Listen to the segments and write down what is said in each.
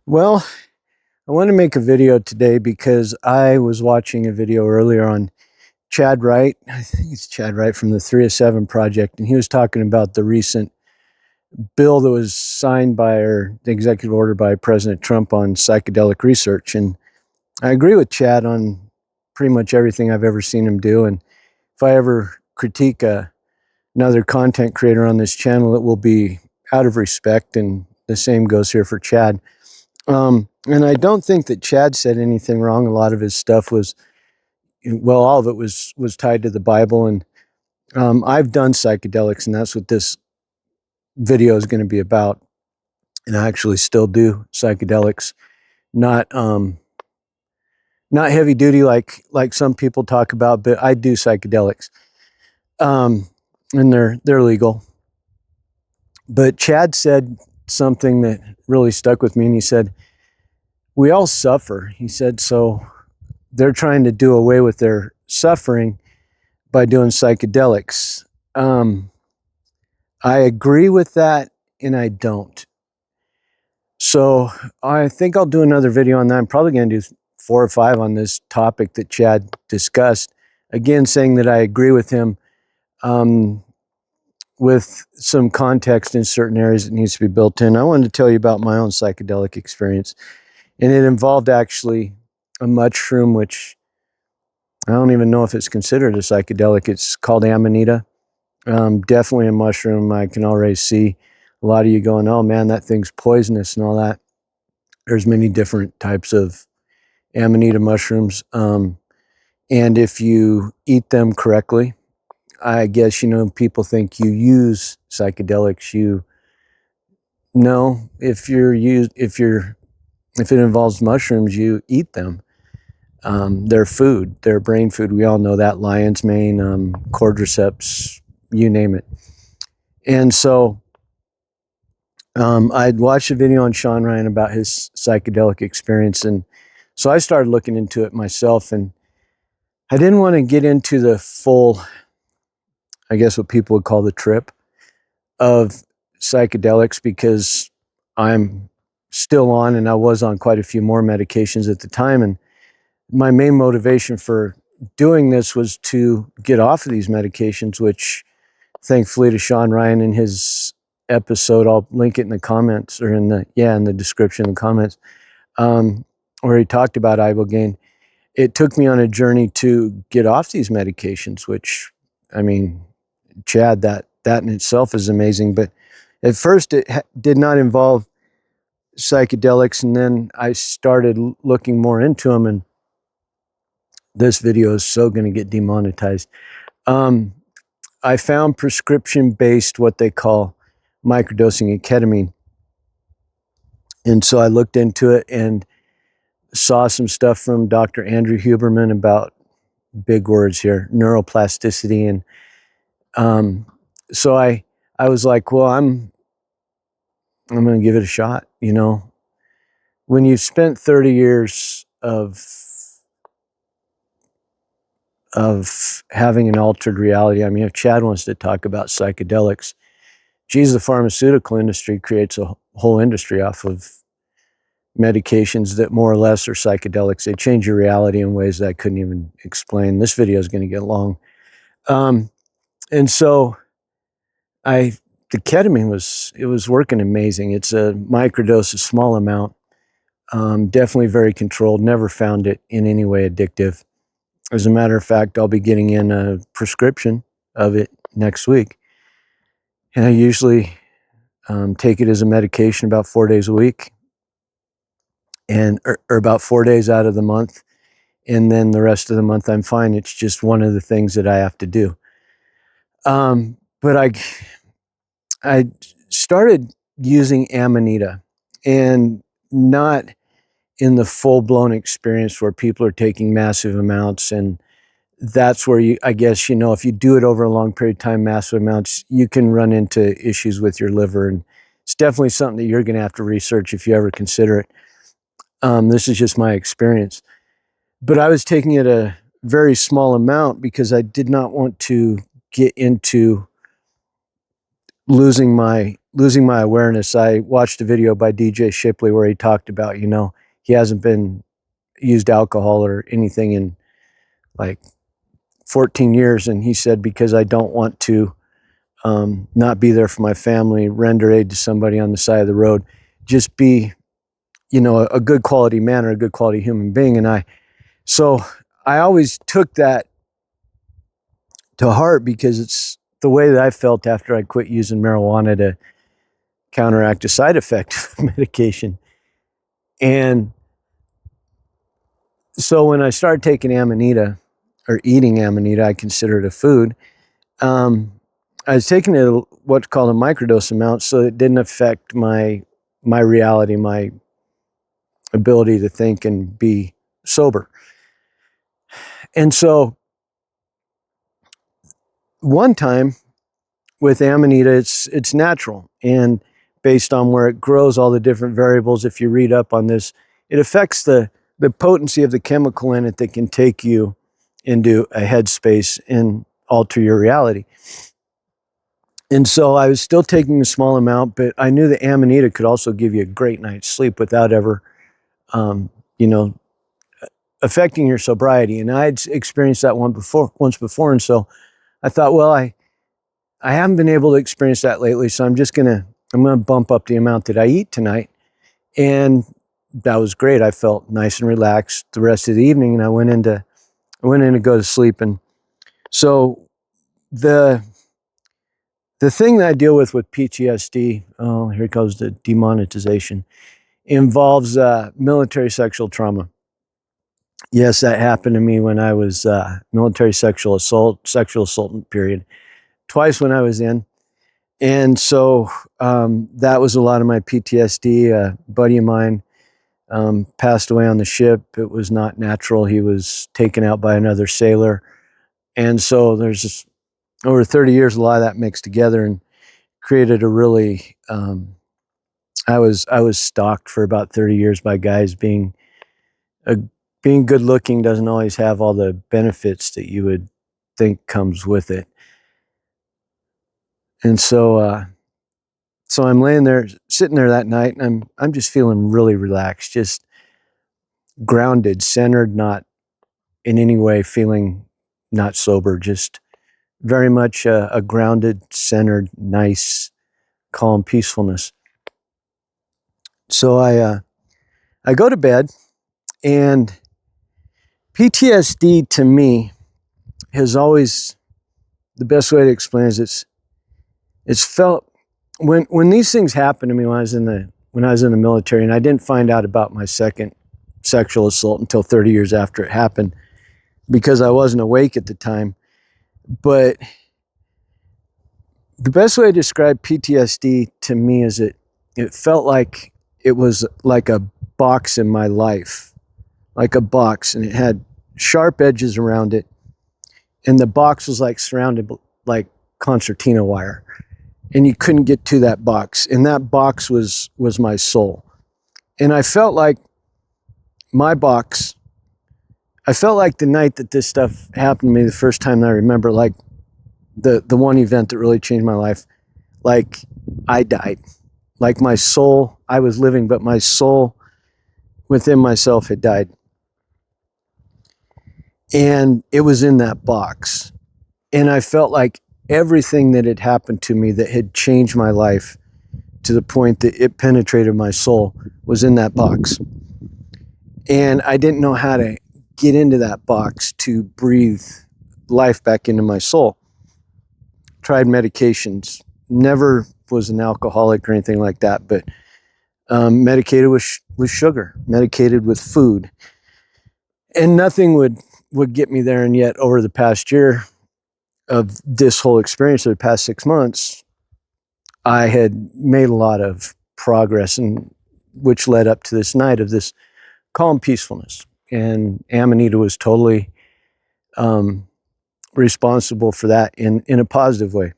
Well, I want to make a video today because I was watching a video earlier on Chad Wright. I think it's Chad Wright from the 307 Project, and he was talking about the recent bill that was signed by, or the executive order by President Trump on psychedelic research. And I agree with Chad on pretty much everything I've ever seen him do. And if I ever critique another content creator on this channel, it will be out of respect, and the same goes here for Chad. And I don't think that Chad said anything wrong. A lot of his stuff was, well, all of it was tied to the Bible. And I've done psychedelics, and that's what this video is going to be about. And I actually still do psychedelics, not not heavy duty like some people talk about, but I do psychedelics, and they're legal. But Chad said something that really stuck with me, and he said, we all suffer. He said, so they're trying to do away with their suffering by doing psychedelics. I agree with that, and I don't. So I think I'll do another video on that. I'm probably going to do 4 or 5 on this topic that Chad discussed. Again, saying that I agree with him with some context in certain areas that needs to be built in. I wanted to tell you about my own psychedelic experience. And it involved actually a mushroom, which I don't even know if it's considered a psychedelic. It's called Amanita. Definitely a mushroom. I can already see a lot of you going, oh man, that thing's poisonous and all that. There's many different types of Amanita mushrooms. And if you eat them correctly, I guess, people think you use psychedelics. No, if it involves mushrooms, you eat them. They're food, they're brain food. We all know that. Lion's mane, cordyceps, you name it. And so I'd watched a video on Sean Ryan about his psychedelic experience. And so I started looking into it myself, and I didn't want to get into the full, I guess what people would call the trip of psychedelics, because I'm still on, and I was on quite a few more medications at the time. And my main motivation for doing this was to get off of these medications, which thankfully to Sean Ryan in his episode, I'll link it in the comments, or in the description and comments, where he talked about ibogaine. It took me on a journey to get off these medications, which, I mean, Chad, that in itself is amazing. But at first it did not involve psychedelics, and then I started looking more into them, and this video is so going to get demonetized. I found prescription-based, what they call microdosing of ketamine. And so I looked into it and saw some stuff from Dr. Andrew Huberman about, big words here, neuroplasticity. And so I was like, well, I'm going to give it a shot. When you've spent 30 years of having an altered reality, I mean, if Chad wants to talk about psychedelics, geez, the pharmaceutical industry creates a whole industry off of medications that more or less are psychedelics. They change your reality in ways that I couldn't even explain. This video is going to get long. And so the ketamine was working amazing. It's a microdose, a small amount, definitely very controlled, never found it in any way addictive. As a matter of fact, I'll be getting in a prescription of it next week. And I usually take it as a medication about 4 days a week, and or about 4 days out of the month. And then the rest of the month I'm fine. It's just one of the things that I have to do. But I started using Amanita, and not in the full-blown experience where people are taking massive amounts. And that's where I guess, if you do it over a long period of time, massive amounts, you can run into issues with your liver. And it's definitely something that you're going to have to research if you ever consider it. This is just my experience. But I was taking it a very small amount because I did not want to get into losing my losing my awareness, I watched a video by DJ Shipley where he talked about, he hasn't been used alcohol or anything in like 14 years. And he said, because I don't want to not be there for my family, render aid to somebody on the side of the road, just be, a good quality man or a good quality human being. So I always took that to heart because it's the way that I felt after I quit using marijuana to counteract a side effect of medication. And so when I started taking Amanita or eating Amanita, I consider it a food. I was taking it what's called a microdose amount, so it didn't affect my reality, my ability to think and be sober. And so one time with Amanita, it's natural, and based on where it grows, all the different variables, if you read up on this, it affects the potency of the chemical in it that can take you into a headspace and alter your reality. And so I was still taking a small amount, but I knew that Amanita could also give you a great night's sleep without ever, affecting your sobriety. And I'd experienced that once before. And so I thought, well, I haven't been able to experience that lately, so I'm gonna bump up the amount that I eat tonight. And that was great. I felt nice and relaxed the rest of the evening, and I went in to go to sleep. And so the thing that I deal with PTSD, oh, here goes the demonetization, involves military sexual trauma. Yes, that happened to me when I was military sexual assault period, twice when I was in. And so that was a lot of my PTSD. A buddy of mine passed away on the ship. It was not natural. He was taken out by another sailor. And so there's just, over 30 years, a lot of that mixed together and created a really, I was stalked for about 30 years by guys. Being good looking doesn't always have all the benefits that you would think comes with it. And so, so I'm sitting there that night, and I'm just feeling really relaxed, just grounded, centered, not in any way feeling not sober, just very much a grounded, centered, nice, calm peacefulness. So I go to bed, and PTSD to me has always, the best way to explain it is it's felt when these things happened to me when I was in the military, and I didn't find out about my second sexual assault until 30 years after it happened because I wasn't awake at the time. But the best way to describe PTSD to me is it felt like it was like a box in my life, like a box, and it had sharp edges around it, and the box was like surrounded like concertina wire, and you couldn't get to that box, and that box was my soul. And I felt like my box, I felt like the night that this stuff happened to me, the first time that I remember, like the one event that really changed my life, like I died. Like my soul, I was living, but my soul within myself had died. And it was in that box. And I felt like everything that had happened to me that had changed my life to the point that it penetrated my soul was in that box. And I didn't know how to get into that box to breathe life back into my soul. Tried medications, never was an alcoholic or anything like that, but medicated with sugar, medicated with food, and nothing would get me there. And yet over the past year of this whole experience, of the past 6 months, I had made a lot of progress, and which led up to this night of this calm peacefulness. And Amanita was totally responsible for that in a positive way.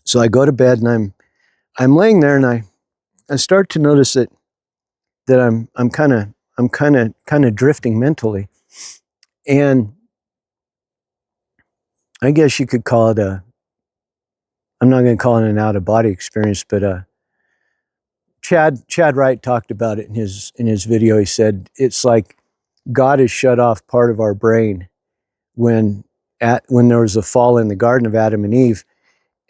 So I go to bed, and I'm laying there, and I start to notice that I'm kind of drifting mentally, and I guess you could call it I'm not going to call it an out-of-body experience, but Chad Wright talked about it in his video. He said it's like God has shut off part of our brain when there was a fall in the Garden of Adam and Eve,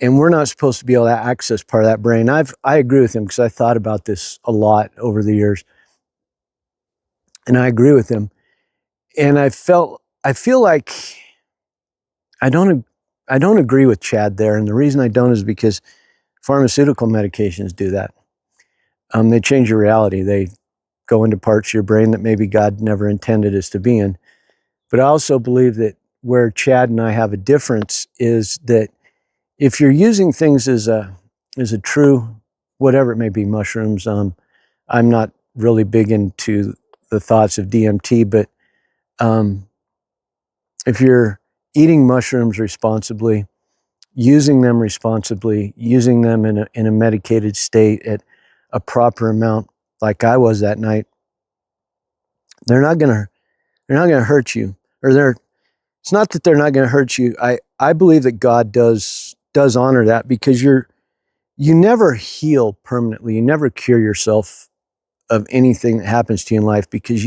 and we're not supposed to be able to access part of that brain. I agree with him because I thought about this a lot over the years, and I agree with him. And I feel like I don't agree with Chad there, and the reason I don't is because pharmaceutical medications do that. They change your reality. They go into parts of your brain that maybe God never intended us to be in. But I also believe that where Chad and I have a difference is that if you're using things as a true, whatever it may be, mushrooms, I'm not really big into the thoughts of DMT, but if you're eating mushrooms responsibly, using them responsibly, using them in a medicated state at a proper amount, like I was that night, they're not gonna hurt you. It's not that they're not gonna hurt you. I believe that God does honor that, because you never heal permanently. You never cure yourself of anything that happens to you in life, because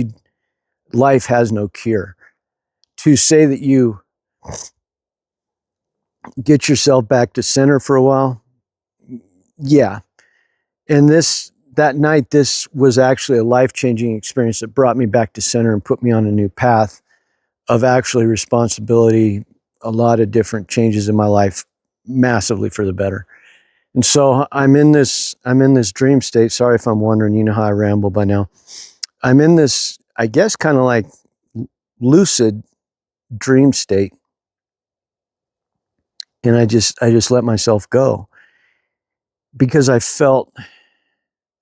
life has no cure. To say that you get yourself back to center for a while, yeah. And that night, this was actually a life-changing experience that brought me back to center and put me on a new path of actually responsibility, a lot of different changes in my life, massively for the better. And so I'm in this dream state. Sorry if I'm wondering, you know how I ramble by now. I'm in this, I guess, kind of like lucid dream state. And I just let myself go, because I felt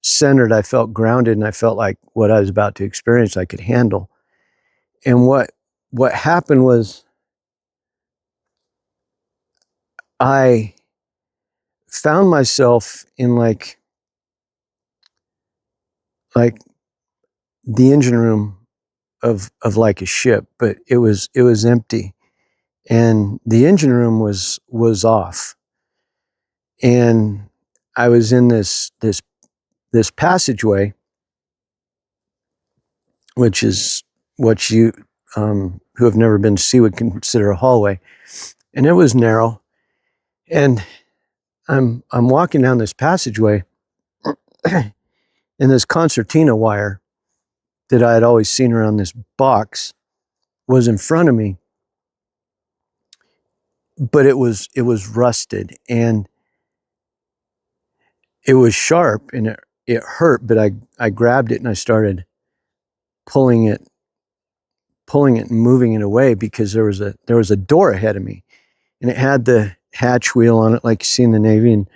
centered, I felt grounded, and I felt like what I was about to experience I could handle. And what happened was I found myself in like the engine room of like a ship, but it was empty, and the engine room was off, and I was in this passageway, which is what you who have never been to sea would consider a hallway, and it was narrow, and I'm walking down this passageway, and this concertina wire that I had always seen around this box was in front of me, but it was rusted, and it was sharp, and it hurt, but I grabbed it and I started pulling it and moving it away, because there was a door ahead of me, and it had the hatch wheel on it like you see in the Navy, and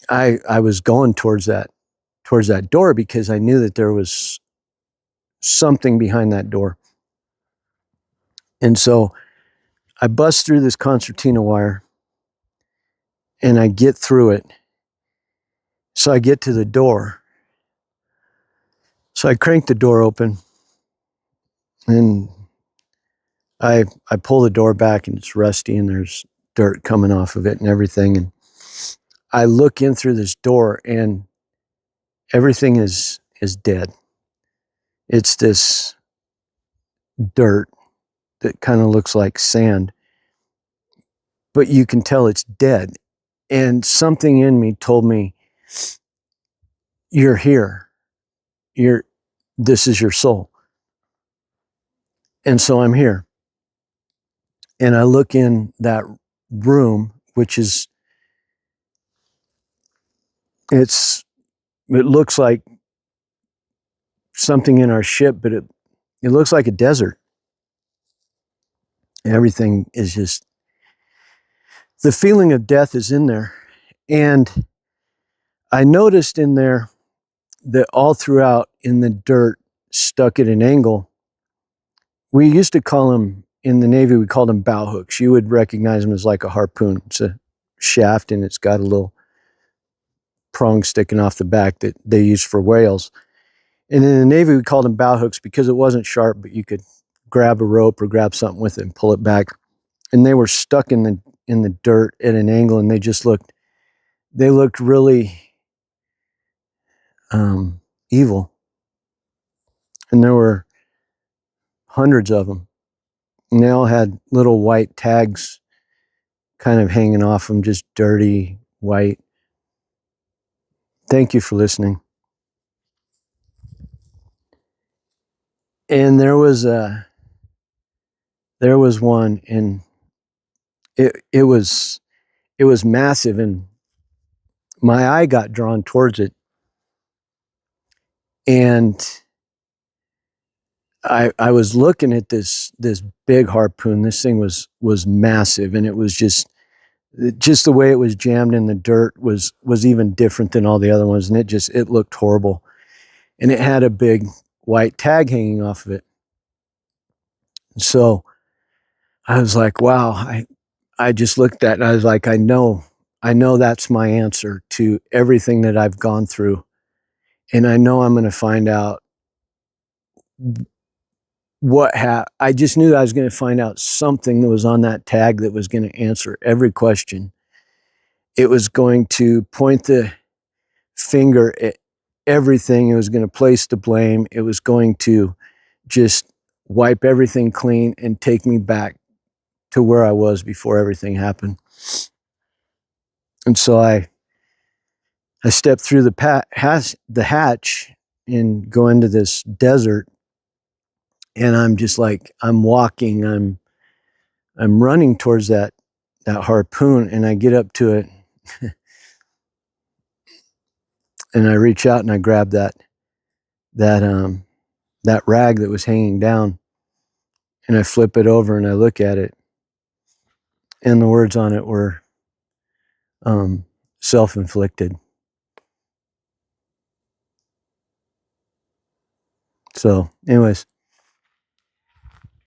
I was going towards that door, because I knew that there was something behind that door. And so I bust through this concertina wire, and I get through it. So I get to the door. So I crank the door open, and I pull the door back, and it's rusty, and there's dirt coming off of it and everything. And I look in through this door, and everything is dead. It's this dirt that kind of looks like sand, but you can tell it's dead. And something in me told me, you're here. This is your soul. And so I'm here. And I look in that room, which is, it looks like something in our ship, but it looks like a desert. Everything is just, the feeling of death is in there. And I noticed in there that all throughout in the dirt, stuck at an angle, we used to call them, in the Navy, we called them bow hooks. You would recognize them as like a harpoon. It's a shaft, and it's got a little prong sticking off the back that they use for whales. And in the Navy, we called them bow hooks because it wasn't sharp, but you could grab a rope or grab something with it and pull it back. And they were stuck in in the dirt at an angle, and they looked really evil. And there were hundreds of them. And they all had little white tags kind of hanging off them, just dirty, white. Thank you for listening. And there was one, and it was massive, and my eye got drawn towards it. And I was looking at this big harpoon. This thing was massive, and it was just the way it was jammed in the dirt was even different than all the other ones, and it looked horrible. And it had a big white tag hanging off of it. So I was like, wow, I just looked at it, and I was like, I know that's my answer to everything that I've gone through. And I know I'm going to find out I just knew I was going to find out something that was on that tag that was going to answer every question. It was going to point the finger at everything. It was going to place the blame. It was going to just wipe everything clean and take me back to where I was before everything happened. And so I stepped through the hatch and go into this desert. And I'm just like, I'm walking, I'm running towards that harpoon, and I get up to it and I reach out and I grab that rag that was hanging down, and I flip it over and I look at it, and the words on it were self-inflicted. So anyways,